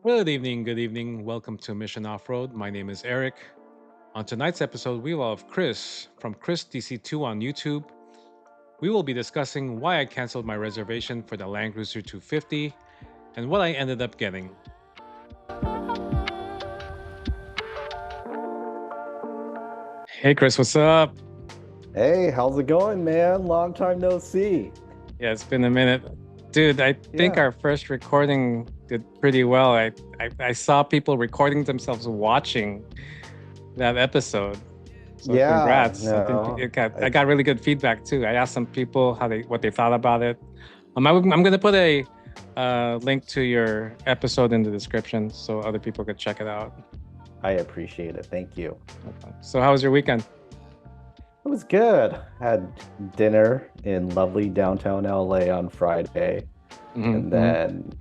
Good evening, good evening. Welcome to Mission Off-road. My name is Eric. On tonight's episode, we will have Chris from Chris DC2 on YouTube. We will be discussing why I canceled my reservation for the Land Cruiser 250 and what I ended up getting. Hey Chris, what's up? Hey, how's it going, man? Long time no see. Yeah, it's been a minute. Dude, I think Yeah. our first recording did pretty well. I saw people recording themselves watching that episode. So Yeah, congrats. I think no. I got really good feedback too. I asked some people what they thought about it. I'm gonna put a link to your episode in the description so other people could check it out. I appreciate it. Thank you. Okay. So how was your weekend? It was good. Had dinner in lovely downtown LA on Friday. And Mm-hmm. then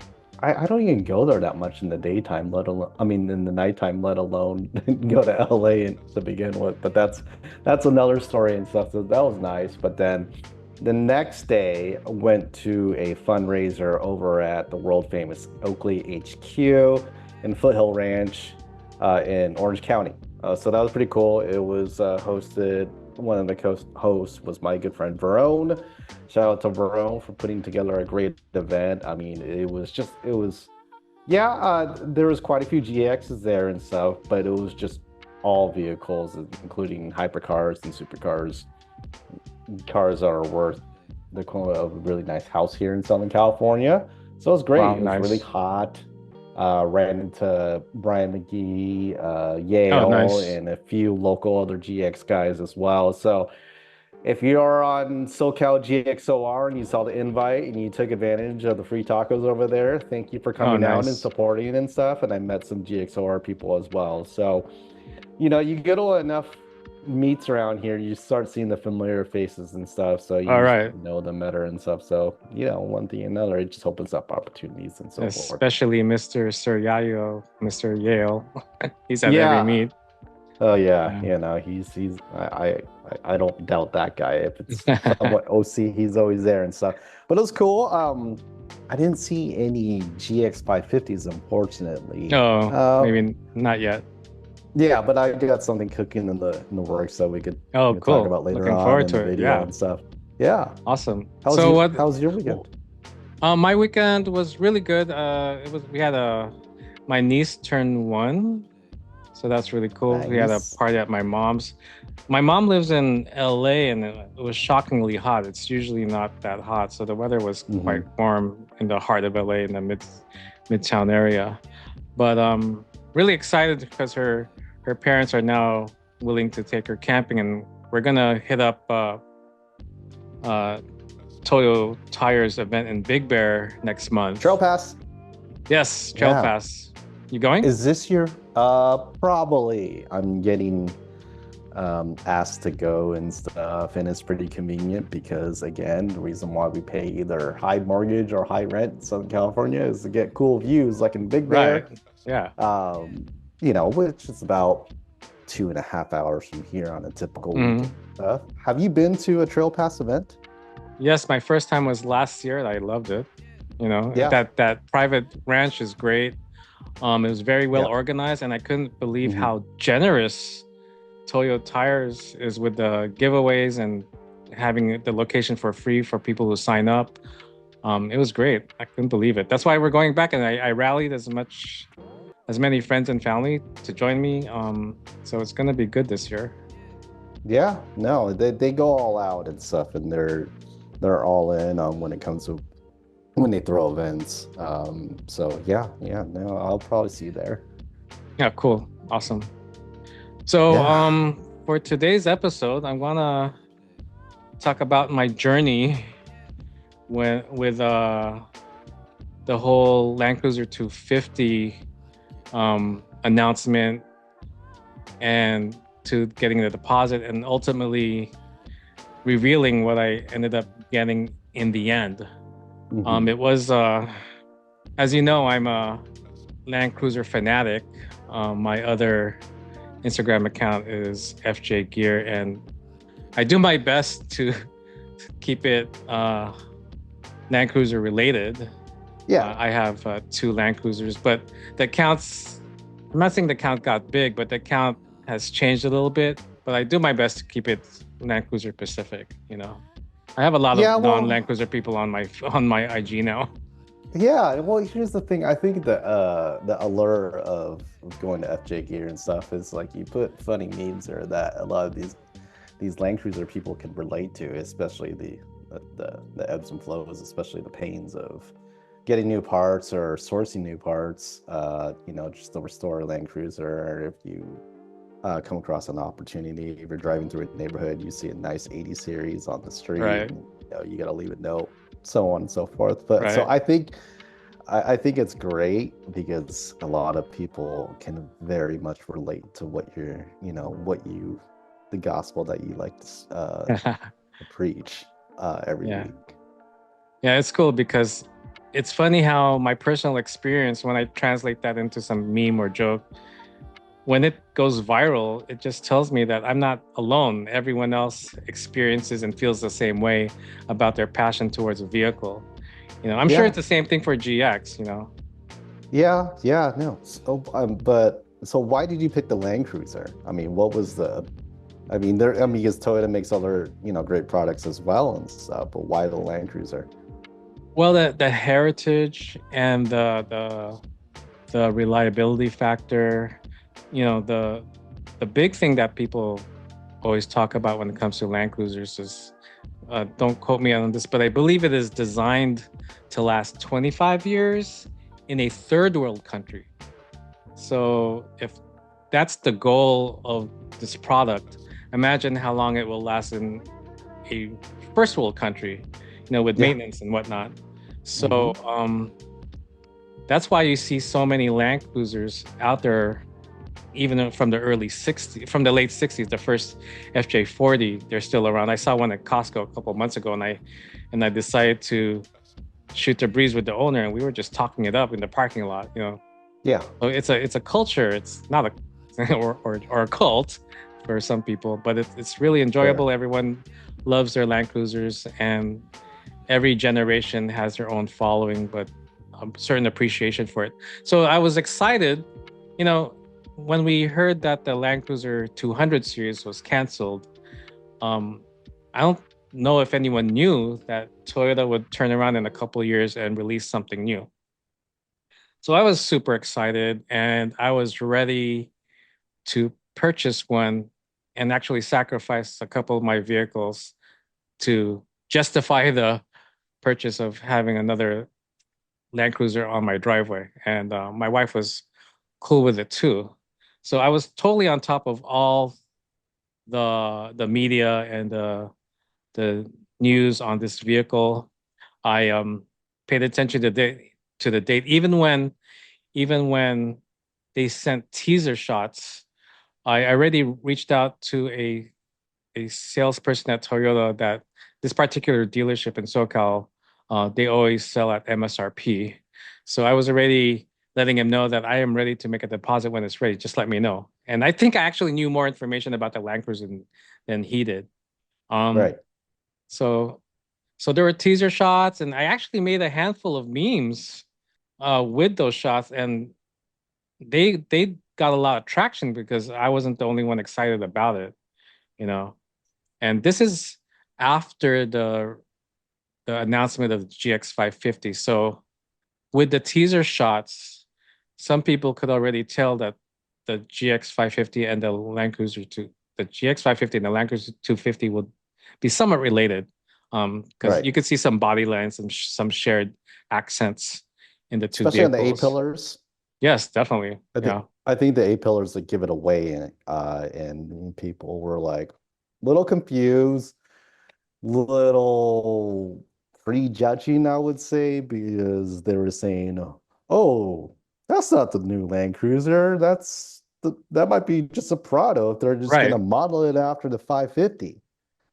I don't even go there that much in the daytime, let alone in the nighttime, let alone go to LA to begin with. But that's another story and stuff. So that was nice. But then the next day I went to a fundraiser over at the world famous Oakley HQ in Foothill Ranch in Orange County. So that was pretty cool. It was hosted. One of the hosts was my good friend Verone. Shout out to Verone for putting together a great event. I mean, yeah, there was quite a few GXs there and stuff, but it was just all vehicles, including hypercars and supercars, cars that are worth the equivalent of a really nice house here in Southern California. So it was great. Wow, It was really nice. hot. Ran into Brian McGee, Oh, Yale, nice. and a few local other GX guys as well. So if you're on SoCal GXOR and you saw the invite and you took advantage of the free tacos over there, thank you for Oh, coming out and nice. supporting and stuff. And I met some GXOR people as well. So, you get enough meets around here, you start seeing the familiar faces and stuff. So All you right. know them better and stuff. So, one thing or another, it just opens up opportunities and so forth. Especially Mr. Sir Yayo, Mr. Yale. He's at every Yeah. meet. Oh yeah, Yeah. he's I don't doubt that guy. If it's somewhat OC, he's always there and stuff. But it was cool. I didn't see any GX 550s, unfortunately. Oh, maybe not yet. Yeah, but I got something cooking in the works that Oh, we could talk cool. about later Looking on forward in the to it. video Yeah. and stuff. Yeah. Awesome. So How's your weekend? my weekend was really good. We had my niece turned 1, so that's really cool. We had a Nice. party at my mom's. My mom lives in LA, and it was shockingly hot. It's usually not that hot, so the weather was quite Hmm. warm in the heart of LA in the midtown area. But really excited because her parents are now willing to take her camping, and we're gonna hit up uh, Toyo Tires event in Big Bear next month. Trail Pass. Yes, Trail Yeah. Pass. You going? Is this your probably I'm getting asked to go and stuff, and it's pretty convenient because again, the reason why we pay either high mortgage or high rent in Southern California is to get cool views like in Big Right. Bear. Yeah. Which is about 2.5 hours from here on a typical Mhm. weekend stuff. Have you been to a Trail Pass event? Yes, my first time was last year, and I loved it. Yeah. That private ranch is great. It was very well Yeah. organized, and I couldn't believe Mhm. how generous Toyo Tires is with the giveaways and having the location for free for people who sign up. It was great. I couldn't believe it. That's why we're going back, and I rallied as many friends and family to join me. So it's gonna be good this year. Yeah, no, they go all out and stuff, and they're all in on when it comes to when they throw events. So yeah, no, I'll probably see you there. Yeah, cool, awesome. So Yeah. for today's episode, I'm gonna talk about my journey with the whole Land Cruiser 250 announcement and to getting the deposit and ultimately revealing what I ended up getting in the end. Mhm. It was, as you know, I'm a Land Cruiser fanatic. My other Instagram account is FJ Gear, and I do my best to keep it Land Cruiser related. Yeah. I have two Land Cruisers, but the counts. I'm not saying the count got big, but the count has changed a little bit. But I do my best to keep it Land Cruiser Pacific. I have a lot of Yeah, non-Land well, Cruiser people on my IG now. yeah, well, here's the thing. I think the allure of going to FJ Gear and stuff is like you put funny memes there that a lot of these Land Cruiser people can relate to, especially the ebbs and flows, especially the pains of getting new parts or sourcing new parts. Just to restore a Land Cruiser, or if you come across an opportunity, if you're driving through a neighborhood, you see a nice 80 series on the street, Right, and you got to leave a note, so on and so forth. But so right. I think it's great because a lot of people can very much relate to the gospel that you like to preach every Yeah. week. Yeah, it's cool because it's funny how my personal experience, when I translate that into some meme or joke, when it goes viral, it just tells me that I'm not alone. Everyone else experiences and feels the same way about their passion towards a vehicle. I'm sure it's Yeah, the same thing for GX, yeah, no. But so why did you pick the Land Cruiser? I mean, what was the I mean, because Toyota makes other, great products as well and stuff, but why the Land Cruiser? Well, the heritage and the reliability factor, the big thing that people always talk about when it comes to Land Cruisers is, don't quote me on this, but I believe it is designed to last 25 years in a third world country. So if that's the goal of this product, imagine how long it will last in a first world country, with Yeah. maintenance and whatnot. So Hmm. that's why you see so many Land Cruisers out there, even from the early 60s, from the late 60s, the first FJ40, they're still around. I saw one at Costco a couple of months ago, and I decided to shoot the breeze with the owner, and we were just talking it up in the parking lot. Yeah. So it's a culture. It's not a or a cult for some people, but it's really Sure. enjoyable. Everyone loves their Land Cruisers, and every generation has their own following, but a certain appreciation for it. So I was excited, you know, when we heard that the Land Cruiser 200 series was canceled. Um, I don't know if anyone knew that Toyota would turn around in a couple of years and release something new. So I was super excited, and I was ready to purchase one and actually sacrifice a couple of my vehicles to justify the purchase of having another Land Cruiser on my driveway. And my wife was cool with it too. So I was totally on top of all the media and the news on this vehicle. I paid attention to the date, even when they sent teaser shots. I already reached out to a salesperson at Toyota that this particular dealership in SoCal, they always sell at MSRP. So I was already letting him know that I am ready to make a deposit when it's ready. Just let me know. And I think I actually knew more information about the Land Cruiser than he did. Um, Right. so so there were teaser shots, and I actually made a handful of memes with those shots, and they got a lot of traction because I wasn't the only one excited about it, you know. And this is after the announcement of the GX 550. So with the teaser shots, some people could already tell that the GX 550 and the Land Cruiser 2, the GX 550 and the Land Cruiser 250 would be somewhat related. Because Right. you could see some body lines and some shared accents in the two Especially on the A vehicles. pillars. Yes, definitely. Yeah. I think the A pillars that give it away, and people were like little confused, little prejudging, I would say, because they were saying, "Oh, that's not the new Land Cruiser. That might be just a Prado if they're just Right. gonna model it after the 550."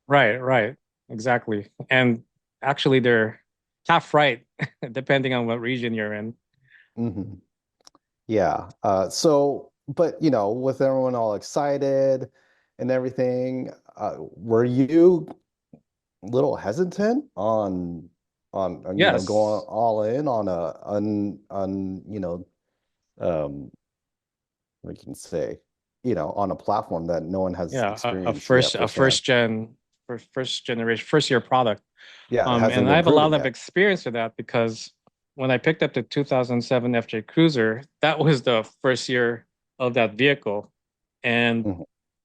Right. Right. Exactly. And actually, they're half right, depending on what region you're in. Hmm. Yeah. But with everyone all excited and everything, were you a little hesitant on going Yes. all in on a um we can say, on a platform that no one has Yeah, experienced yet a firsthand. first generation, first year product. Yeah, it hasn't And I been have a proven lot of yet. experience with that because when I picked up the 2007 FJ Cruiser, that was the first year of that vehicle. And Mhm.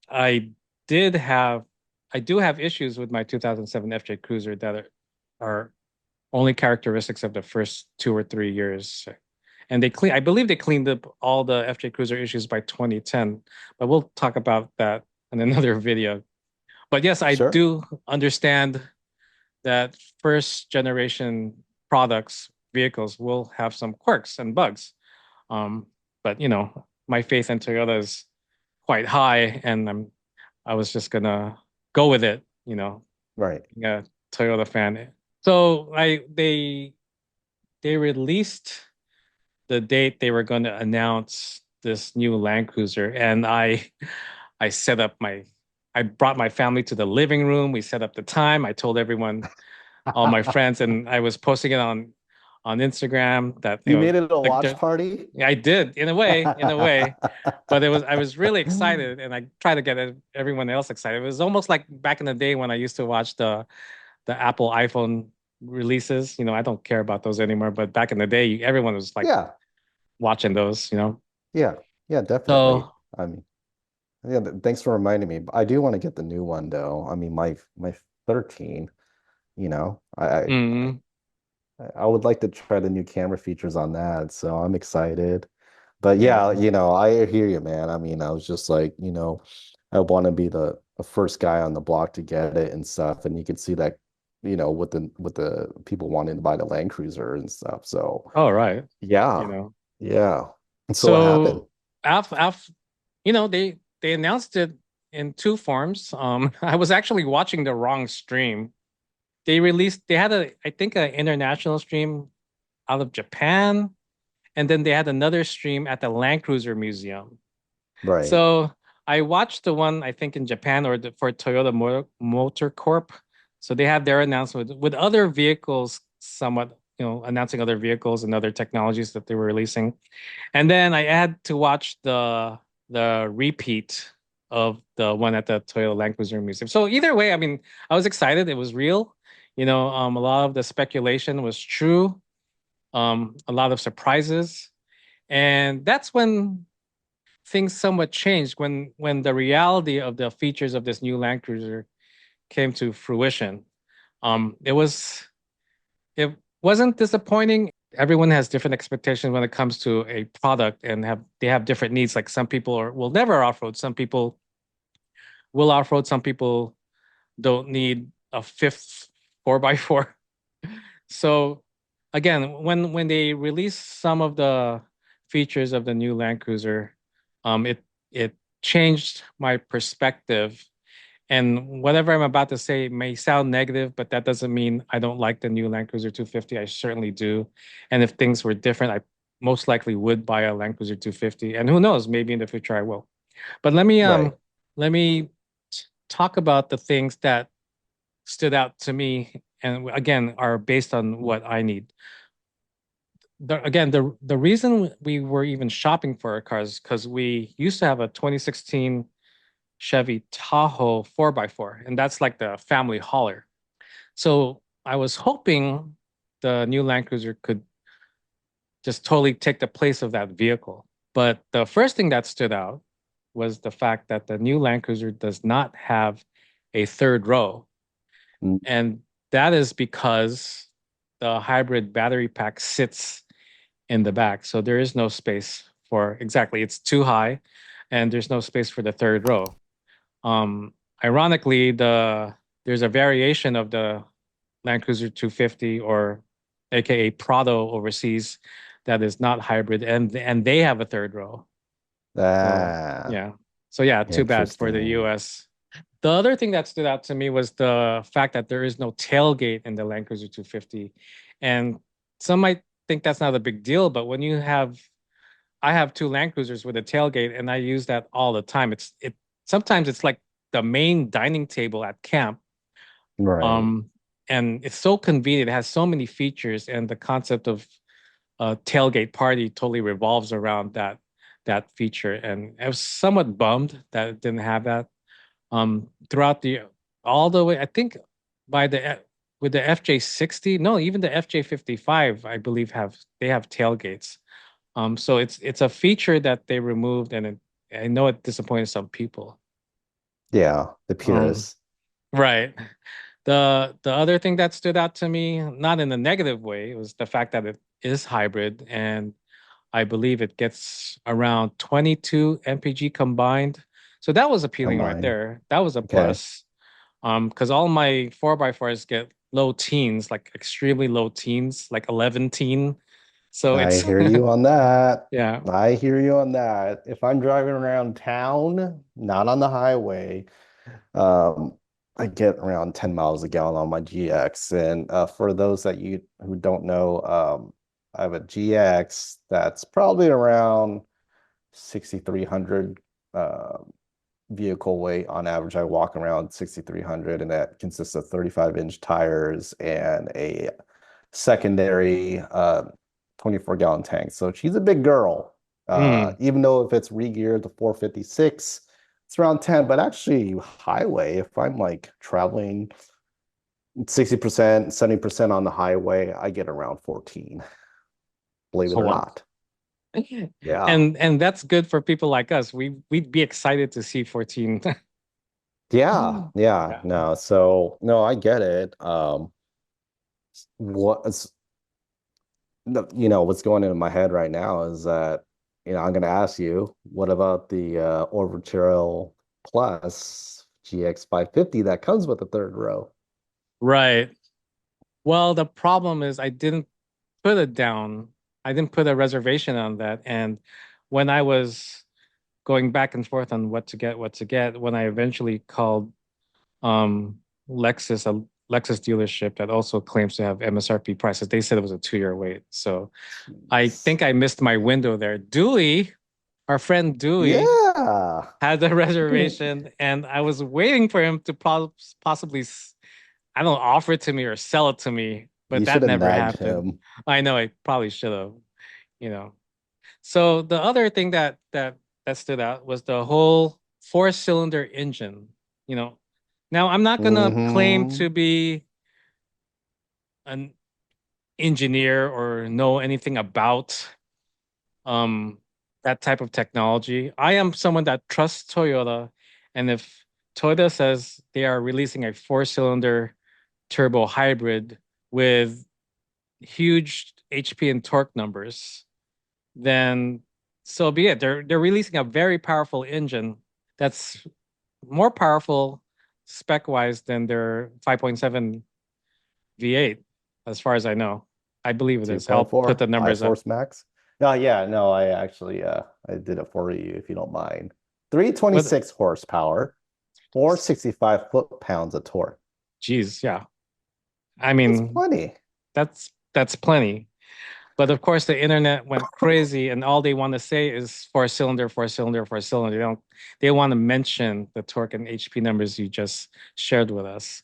I did have, I do have issues with my 2007 FJ Cruiser that are only characteristics of the first 2 or 3 years. And I believe they cleaned up all the FJ Cruiser issues by 2010, but we'll talk about that in another video. But yes, I Sure. do understand that first generation products, vehicles will have some quirks and bugs. Um, but my faith in Toyota is quite high, and I was just gonna go with it, Right. being a Toyota fan. So they released the date they were going to announce this new Land Cruiser, and I set up I brought my family to the living room. We set up the time. I told everyone, all my friends, and I was posting it on Instagram that You made it a like watch party? yeah, I did in a way, but I was really excited, and I tried to get everyone else excited. It was almost like back in the day when I used to watch the Apple iPhone releases. I don't care about those anymore, but back in the day, everyone was like Yeah. watching those. Yeah. Yeah, definitely. So, I mean, yeah, thanks for reminding me. I do want to get the new one though. I mean, my 13, you know, mm, I would like to try the new camera features on that, so I'm excited. But yeah. yeah, I hear you, man. I mean, I was just like, I want to be the first guy on the block to get it and stuff. And you can see that, with the people wanting to buy the Land Cruiser and stuff. So All right. You yeah, know. yeah. And so what happened? So, af they announced it in two forms. I was actually watching the wrong stream. They had I think, an international stream out of Japan, and then they had another stream at the Land Cruiser Museum. Right. So I watched the one I think in Japan or for Toyota Motor Corp. So they had their announcement with other vehicles, somewhat, announcing other vehicles and other technologies that they were releasing. And then I had to watch the repeat of the one at the Toyota Land Cruiser Museum. So either way, I mean, I was excited. It was real. A lot of the speculation was true. A lot of surprises, and that's when things somewhat changed when the reality of the features of this new Land Cruiser came to fruition. It wasn't disappointing. Everyone has different expectations when it comes to a product, and they have different needs. Like some people will never off road. Some people will off road. Some people don't need a fifth 4x4. So again, when they released some of the features of the new Land Cruiser, it changed my perspective. And whatever I'm about to say may sound negative, but that doesn't mean I don't like the new Land Cruiser 250. I certainly do. And if things were different, I most likely would buy a Land Cruiser 250. And who knows, maybe in the future I will. But Right. let me talk about the things that stood out to me and again are based on what I need. The reason we were even shopping for our cars because we used to have a 2016 Chevy Tahoe 4x4, and that's like the family hauler. So I was hoping the new Land Cruiser could just totally take the place of that vehicle. But the first thing that stood out was the fact that the new Land Cruiser does not have a third row. Mm. And that is because the hybrid battery pack sits in the back. So there is no space exactly, it's too high and there's no space for the third row. Ironically, there's a variation of the Land Cruiser 250 or AKA Prado overseas that is not hybrid and they have a third row. So Ah, yeah. So yeah, too bad for the interesting. US. The other thing that stood out to me was the fact that there is no tailgate in the Land Cruiser 250. And some might think that's not a big deal, but I have two Land Cruisers with a tailgate and I use that all the time. Sometimes it's like the main dining table at camp. Right. Um, and it's so convenient. It has so many features, and the concept of a tailgate party totally revolves around that feature. And I was somewhat bummed that it didn't have that. Throughout the all the way, I think by the with the FJ60, no, even the FJ55, I believe have tailgates. So it's a feature that they removed, and I know it disappointed some people. Yeah, the Um, purists. right. The other thing that stood out to me, not in a negative way, was the fact that it is hybrid, and I believe it gets around 22 mpg combined. So that was appealing right Combined. there. That was a Okay. plus. Because all my 4x4s get low teens, like extremely low teens, like 11 teen. So I it's hear you on that. yeah. I hear you on that. If I'm driving around town, not on the highway, um, I get around 10 miles a gallon on my GX. And for those that you who don't know, I have a GX that's probably around 6,300 vehicle weight on average. I walk around 6,300, and that consists of 35-inch tires and a secondary 24-gallon tank. So she's a big girl. Mm, Even though if it's re-geared to 456, it's around 10. But actually, highway, if I'm like traveling 60%, 70% on the highway, I get around 14, believe it so or what? not. Yeah. And that's good for people like us. We'd be excited to see 14. Yeah. Yeah. Yeah. No. So no, I get it. What's what's going into my head right now is that I'm going to ask you, what about the Orbital Plus GX 550 that comes with the third row? Right. Well, the problem is I didn't put it down. I didn't put a reservation on that. And when I was going back and forth on what to get, when I eventually called um Lexus, a Lexus dealership that also claims to have MSRP prices, they said it was a 2-year wait. So I Jeez. think I missed my window there. Dewey, our friend Dewey, Yeah. had the reservation, and I was waiting for him to possibly, I don't know, offer it to me or sell it to me, but You should that have never nagged happened. him. I know I probably should have, you know. So the other thing that stood out was the whole four-cylinder engine. You know, now I'm not gonna claim Hmm. to be an engineer or know anything about um that type of technology. I am someone that trusts Toyota, and if Toyota says they are releasing a four-cylinder turbo hybrid with huge HP and torque numbers, then so be it. They're releasing a very powerful engine that's more powerful spec-wise than their 5.7 V8, as far as I know. I believe it is. I'll put 2.4 the numbers up. iForce Max. No, yeah, no, I actually I did it for you if you don't mind. 326 What? horsepower, 465 foot-pounds of torque. Geez, yeah. I That's mean, plenty. that's plenty. But of course, the internet went crazy, and all they want to say is four cylinder, four cylinder, four cylinder. They want to mention the torque and HP numbers you just shared with us.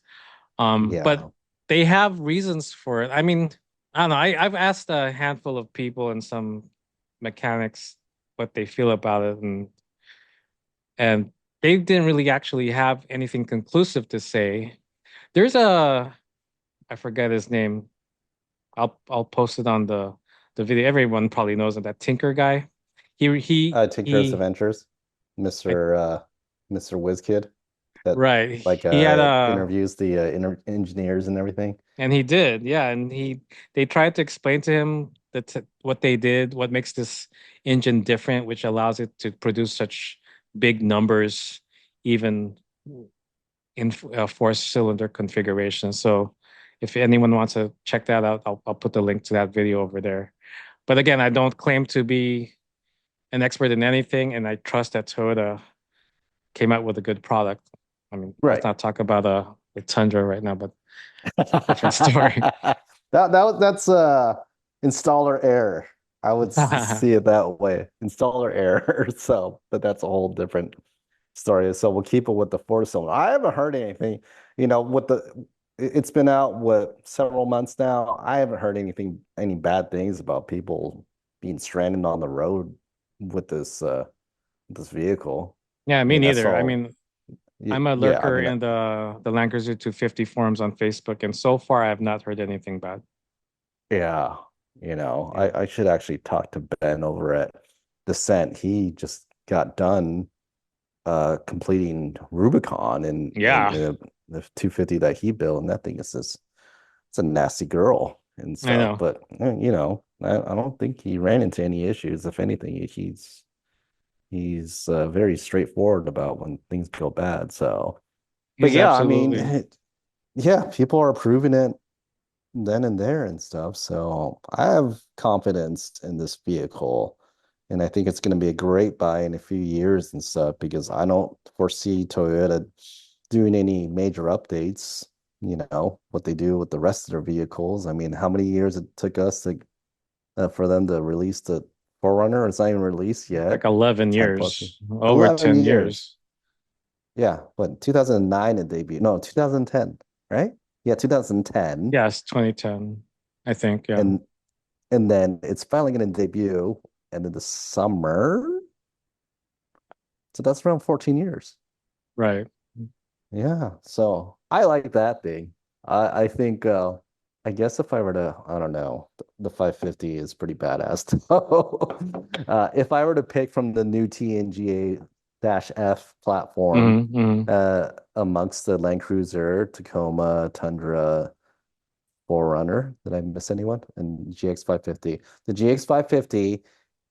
But Yeah. they have reasons for it. I mean, I don't know. I've asked a handful of people and some mechanics what they feel about it, and they didn't really actually have anything conclusive to say. There's a I forget his name. I'll post it on the video. Everyone probably knows him, that Tinker guy. Tinker's He Adventures, I, Mr. WizKid that right. like He had a interviews the engineers and everything. and he did, yeah. And they tried to explain to him what they did, what makes this engine different, which allows it to produce such big numbers, even in a four-cylinder configuration. So if anyone wants to check that out, I'll put the link to that video over there. But again, I don't claim to be an expert in anything, and I trust that Toyota came out with a good product. I mean, let's Right. not talk about the Tundra right now, but different story. That's installer error. I would see it that way. Installer error. So, but that's a whole different story. So we'll keep it with the four cylinder. I haven't heard anything, with the it's been out what several months now. I haven't heard any bad things about people being stranded on the road with this vehicle. Yeah, I me mean, I neither. I saw, mean, I'm a yeah, I lurker mean, in the Land Cruiser 250 forums on Facebook, and so far I have not heard anything bad. yeah, Yeah. I should actually talk to Ben over at Dissent. He just got done completing Rubicon Yeah, in the 250 that he built, and that thing is just it's a nasty girl and I stuff. know. But I don't think he ran into any issues. If anything, he's very straightforward about when things go bad. So, but He's yeah, I mean, absolutely yeah, people are proving it then and there and stuff. So I have confidence in this vehicle. And I think it's going to be a great buy in a few years and stuff because I don't foresee Toyota doing any major updates, what they do with the rest of their vehicles. I mean, how many years it took us to for them to release the Forerunner? It's not even released like yet. 11 10 plus years, over 11 10 years. years. Yeah, but 2009 it debuted. No, 2010, right? Yeah, 2010. Yes, 2010, I think. Yeah, And and then it's finally going to debut and in the summer. So that's around 14 years. right. Yeah. So I like that thing. I think I guess if I were to, I don't know, the 550 is pretty badass. So if I were to pick from the new TNGA-F platform Hmm. amongst the Land Cruiser, Tacoma, Tundra, Forerunner. Did I miss anyone? And GX 550. The GX 550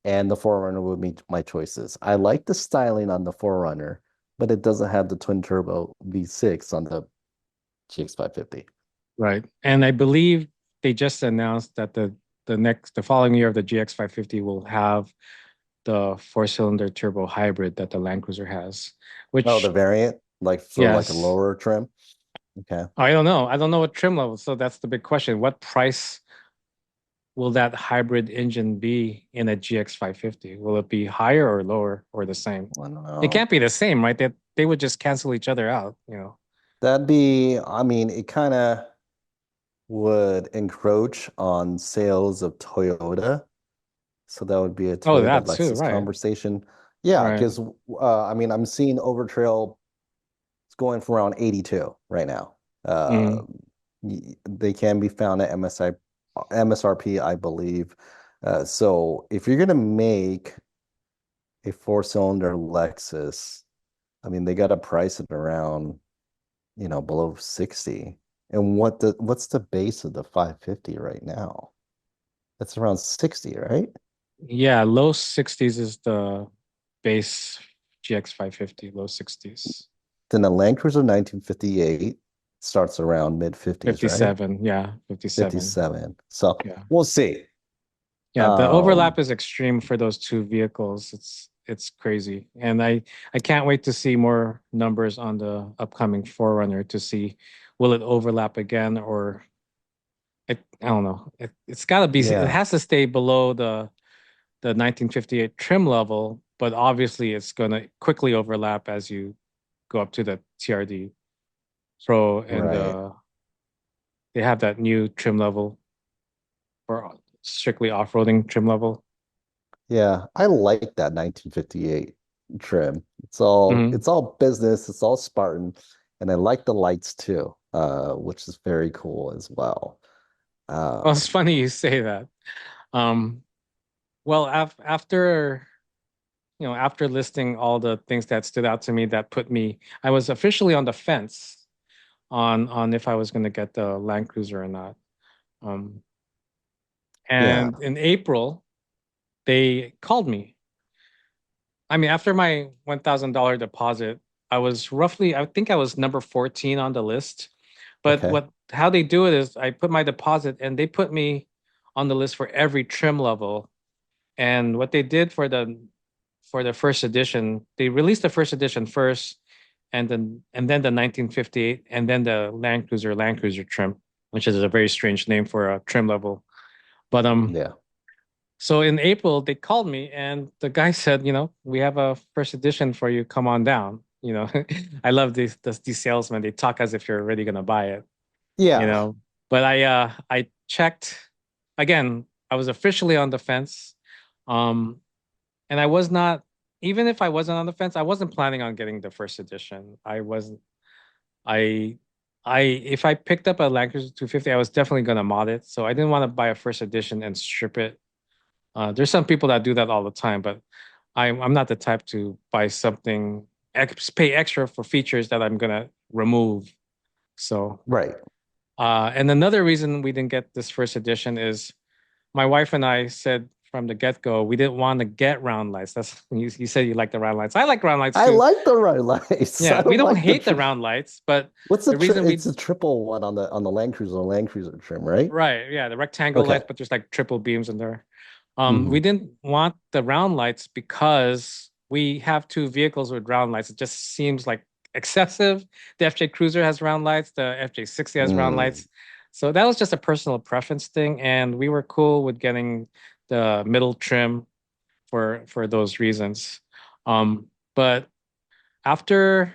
and the Forerunner would be my choices. I like the styling on the Forerunner, but it doesn't have the twin turbo V6 on the GX 550. Right. And I believe they just announced that the following year of the GX 550 will have the four-cylinder turbo hybrid that the Land Cruiser has, Oh, the which, variant, like for like a yes, lower trim. Okay. I don't know. I don't know what trim level. So that's the big question. What price will that hybrid engine be in a GX 550? Will it be higher or lower or the same? I don't It know. can't be the same, right? They would just cancel each other out, you know. That'd be, I mean, it kind of would encroach on sales of Toyota. So that would be a Oh, Toyota that too, Lexus right. conversation. Yeah, Right. because I mean, I'm seeing Overtrail it's going for around 82 right now. Mm. They can be found at MSRP, I believe. So if you're gonna make a four-cylinder Lexus, I mean, they got to price it around, below 60. And what's the base of the 550 right now? That's around 60, right? Yeah, low 60s is the base GX 550, low 60s. Then the Land Cruiser 1958 starts around mid 50s, right? 57, yeah, 57. 57. So Yeah. we'll see. Yeah, the Um, overlap is extreme for those two vehicles. It's crazy. And I can't wait to see more numbers on the upcoming Forerunner to see will it overlap again or I don't know. It's got to be it yeah, has to stay below the 1958 trim level, but obviously it's going to quickly overlap as you go up to the TRD Pro and right. they have that new trim level for strictly off-roading trim level. Yeah, I like that 1958 trim. It's all business, it's all Spartan, and I like the lights too, which is very cool as well. Well, it's Um, funny you say that. Um, well, after after listing all the things that stood out to me that put me, I was officially on the fence on if I was going to get the Land Cruiser or not. Um, yeah, and in April, they called me. I mean, after my $1,000 deposit, I think I was number 14 on the list. But okay. how they do it is I put my deposit and they put me on the list for every trim level. And what they did for the first edition, they released the first edition first, and then the 1958, and then the Land Cruiser trim, which is a very strange name for a trim level. But Yeah. so in April they called me and the guy said, we have a first edition for you. Come on down. I love these salesmen. They talk as if you're already gonna buy it. you Yeah. know. But I checked again. I was officially on the fence, um, and I was not. Even if I wasn't on the fence, I wasn't planning on getting the first edition. I wasn't. I if I picked up a Land Cruiser 250, I was definitely gonna mod it. So I didn't want to buy a first edition and strip it. There's some people that do that all the time, but I'm not the type to buy something pay extra for features that I'm gonna remove. So Right. and another reason we didn't get this first edition is my wife and I said from the get-go we didn't want to get round lights. That's you said you like the round lights. I like round lights I too. like the red lights. I Yeah, we don't don't like the hate the tri round lights, but what's the reason it's we a triple one on the Land Cruiser trim, right? right, yeah, the rectangle lights, Okay. but there's like triple beams in there. We Hmm. didn't want the round lights because we have two vehicles with round lights. It just seems like excessive. The FJ Cruiser has round lights, the FJ60 has round Mm. lights. So that was just a personal preference thing, and we were cool with getting the middle trim for those reasons. But after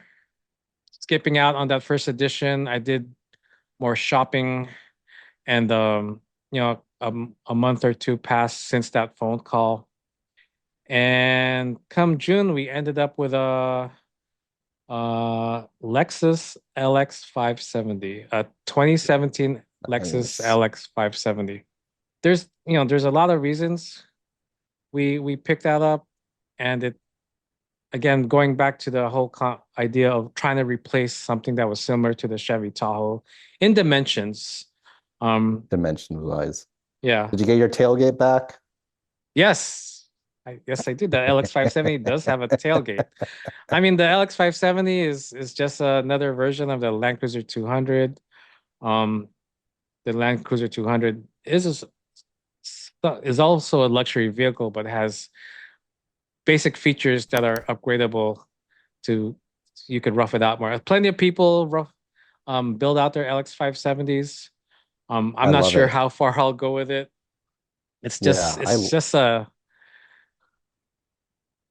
skipping out on that first edition, I did more shopping and a month or two passed since that phone call. And come June, we ended up with a Lexus LX 570, a 2017 Lexus Nice. LX 570. There's a lot of reasons we picked that up, and it again going back to the whole idea of trying to replace something that was similar to the Chevy Tahoe in dimensions. Um, Dimension wise. yeah, Did you get your tailgate back? yes, yes I did. The LX 570 does have a tailgate. I mean, the LX 570 is just another version of the Land Cruiser 200. Um, the Land Cruiser 200 is also a luxury vehicle, but has basic features that are upgradable to you could rough it out more. Plenty of people build out their LX 570s. I I'm not love sure it. how far I'll go with it. Yeah, It's just a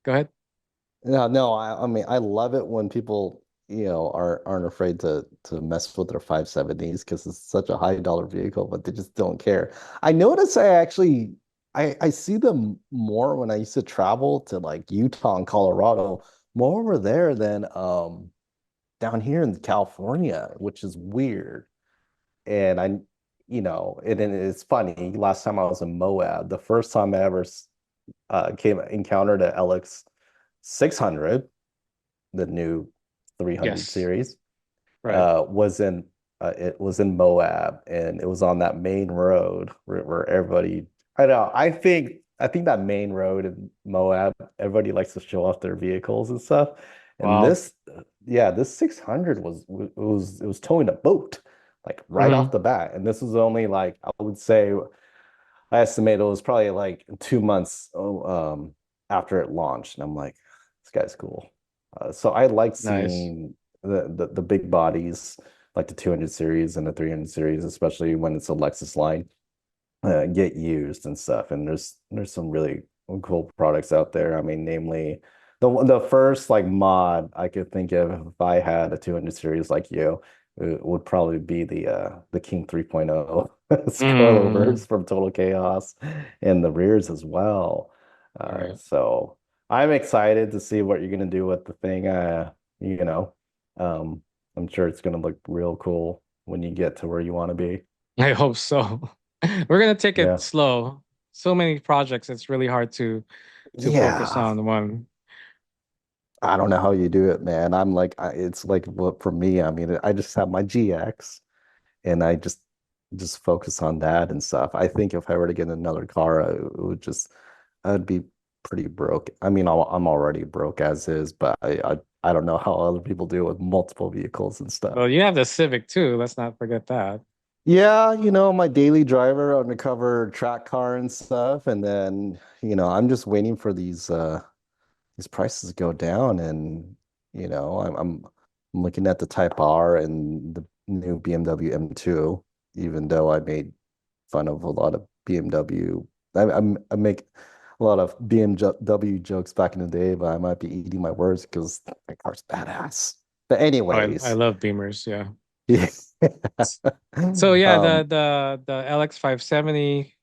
go ahead. no, I mean I love it when people, aren't afraid to mess with their 570s because it's such a high dollar vehicle, but they just don't care. I notice I see them more when I used to travel to like Utah and Colorado, more over there than down here in California, which is weird. And and it's funny. Last time I was in Moab, the first time I ever came encountered a LX 600, the new 300 Yes, series, right. was in it was in Moab, and it was on that main road where everybody. I know. I think that main road in Moab, everybody likes to show off their vehicles and stuff. And Wow. yeah, this 600 was towing a boat like right off Hmm. the bat, and this was only like I would say I estimate it was probably like 2 months after it launched, and I'm like, this guy's cool. So I like Nice. seeing the big bodies like the 200 series and the 300 series, especially when it's a Lexus line, get used and stuff. And there's some really cool products out there. I mean, namely the first like mod I could think of if I had a 200 series like you, it would probably be the King 3.0 Mm, coilovers from Total Chaos and the rears as well. right. So I'm excited to see what you're gonna do with the thing. You know, um, I'm sure it's gonna look real cool when you get to where you want to be. I hope so. We're gonna take it Yeah. slow. So many projects, it's really hard to focus Yeah. on one. I don't know how you do it, man. I'm like, it's like what for me. I mean, I just have my GX and I just focus on that and stuff. I think if I were to get another car, I'd be pretty broke. I mean, I'm already broke as is, but I don't know how other people do it with multiple vehicles and stuff. Well, you have the Civic too. Let's not forget that. Yeah, my daily driver, undercover track car and stuff, and then I'm just waiting for these prices go down, and I'm looking at the Type R and the new BMW M2, even though I made fun of a lot of BMW. I make a lot of BMW jokes back in the day, but I might be eating my words because that car's badass. But Oh, I anyways, love Beamers. Yeah. Yeah. So yeah, Um, the LX 570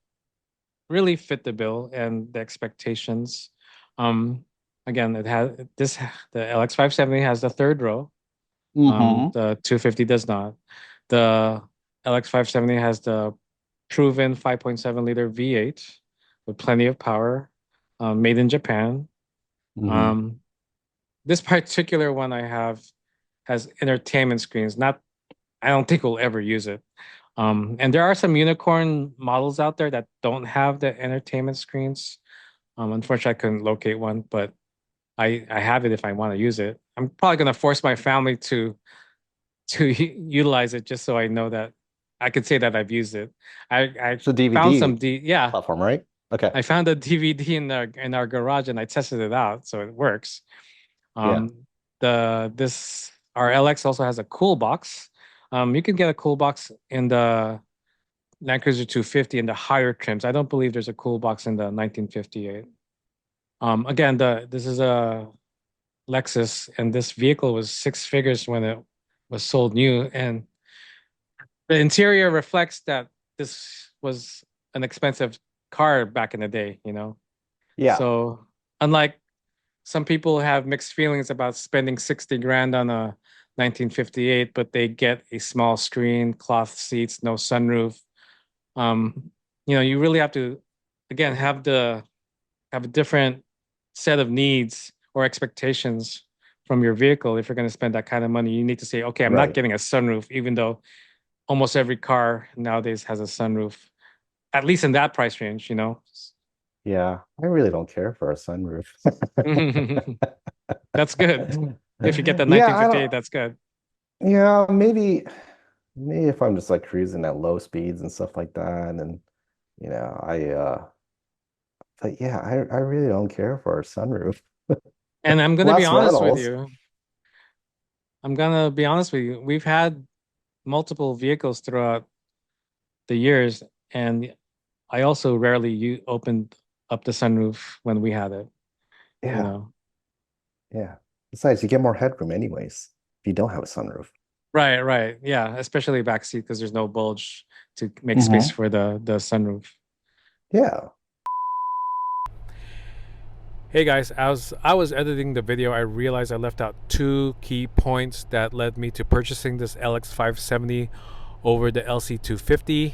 really fit the bill and the expectations. Um, Again, it has this the LX 570 has the third row. hmm The 250 does not. The LX 570 has the proven 5.7 liter V8 with plenty of power, made in Japan. hmm Um, this particular one I have has entertainment screens. Not, I don't think we'll ever use it. And there are some unicorn models out there that don't have the entertainment screens. Unfortunately, I couldn't locate one, but I have it if I want to use it. I'm probably gonna force my family to utilize it just so I know that I could say that I've used it. I It's a found DVD some yeah, platform, right? Okay. I found a DVD in our garage and I tested it out, so it works. Yeah. The this our LX also has a cool box. You can get a cool box in the Land Cruiser 250 in the higher trims. I don't believe there's a cool box in the 1958. Again, the this is a Lexus, and this vehicle was six figures when it was sold new, and the interior reflects that this was an expensive car back in the day, you know. Yeah. So unlike some people have mixed feelings about spending 60 grand on a 1958, but they get a small screen, cloth seats, no sunroof. Um, you really have to again have a different set of needs or expectations from your vehicle. If you're going to spend that kind of money, you need to say, okay, I'm not Right. getting a sunroof, even though almost every car nowadays has a sunroof, at least in that price range, you know. Yeah. I really don't care for a sunroof. That's good. If you get the Yeah, I 1958, don't. that's good. Yeah, maybe if I'm just like cruising at low speeds and stuff like that, and I but yeah, I really don't care for a sunroof. And I'm going to be Less honest with rentals. you. I'm going to be honest with you. We've had multiple vehicles throughout the years, and I also rarely opened up the sunroof when we had it, you Yeah, know. yeah. Besides, you get more headroom anyways if you don't have a sunroof. Right, right. Yeah, especially backseat because there's no bulge to make space Hmm for the sunroof. Yeah. Hey guys, as I was editing the video, I realized I left out two key points that led me to purchasing this LX570 over the LC250.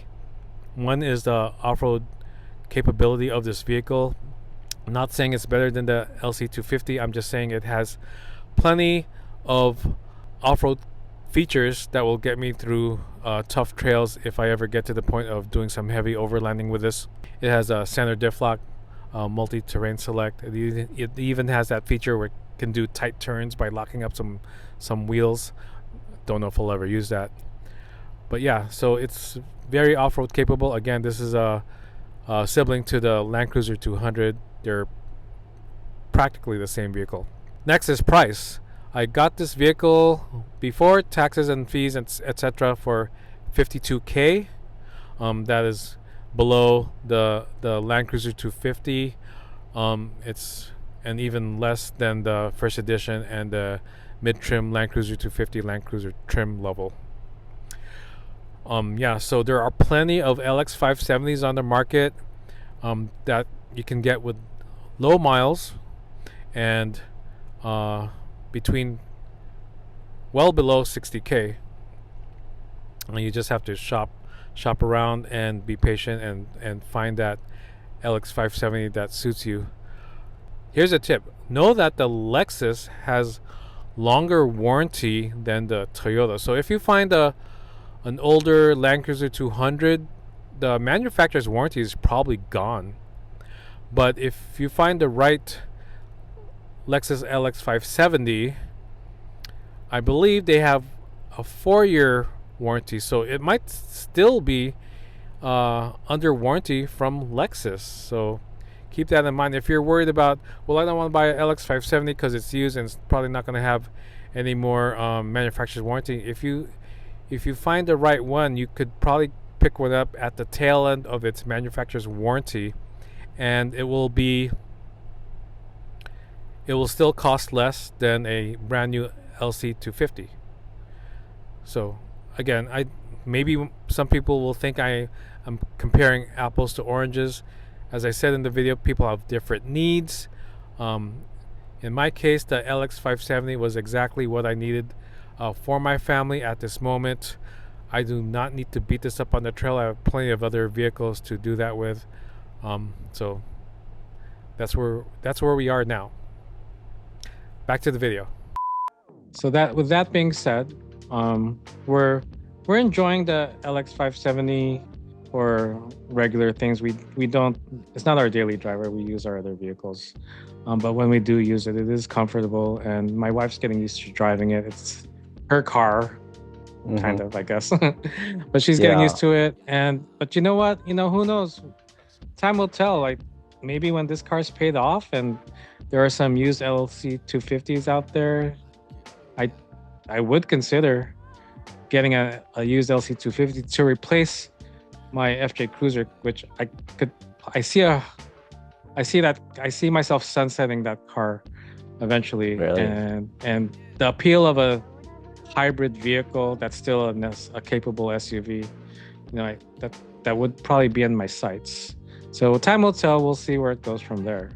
One is the off-road capability of this vehicle. I'm not saying it's better than the LC250. I'm just saying it has plenty of off-road features that will get me through tough trails if I ever get to the point of doing some heavy overlanding with this. It has a center diff lock, multi-terrain select. It even has that feature where it can do tight turns by locking up some wheels. Don't know if I'll ever use that, but yeah. So it's very off-road capable. Again, this is a sibling to the Land Cruiser 200. They're practically the same vehicle. Next is price. I got this vehicle before taxes and fees and etc. for 52K. That is below the Land Cruiser 250. It's and even less than the first edition and the mid-trim Land Cruiser 250 Land Cruiser trim level. Yeah, so there are plenty of LX 570s on the market that you can get with low miles and between well below 60K. And you just have to shop around and be patient and find that LX 570 that suits you. Here's a tip: know that the Lexus has longer warranty than the Toyota. So if you find an older Land Cruiser 200, the manufacturer's warranty is probably gone. But if you find the right Lexus LX 570, I believe they have a 4-year warranty, so it might still be under warranty from Lexus. So keep that in mind. If you're worried about, well, I don't want to buy an LX570 because it's used and it's probably not going to have any more manufacturer's warranty. If you find the right one, you could probably pick one up at the tail end of its manufacturer's warranty, and it will still cost less than a brand new LC250. So again, I maybe some people will think I'm comparing apples to oranges. As I said in the video, people have different needs. Um, in my case, the LX570 was exactly what I needed for my family at this moment. I do not need to beat this up on the trail. I have plenty of other vehicles to do that with. So that's where we are now. Back to the video. So that with that being said, um, we're we're enjoying the LX570 for regular things. We don't. It's not our daily driver. We use our other vehicles, but when we do use it, it is comfortable, and my wife's getting used to driving it. It's her car, kind Hmm. of, I guess, but she's getting used Yeah. to it. And but you know what? Who knows? Time will tell. Like maybe when this car's paid off and there are some used LC 250s out there, I I would consider getting a used LC 250 to replace my FJ Cruiser, which could I see a I see myself sunsetting that car eventually, Really. and the appeal of a hybrid vehicle that's still a capable SUV, that would probably be in my sights. So time will tell. We'll see where it goes from there.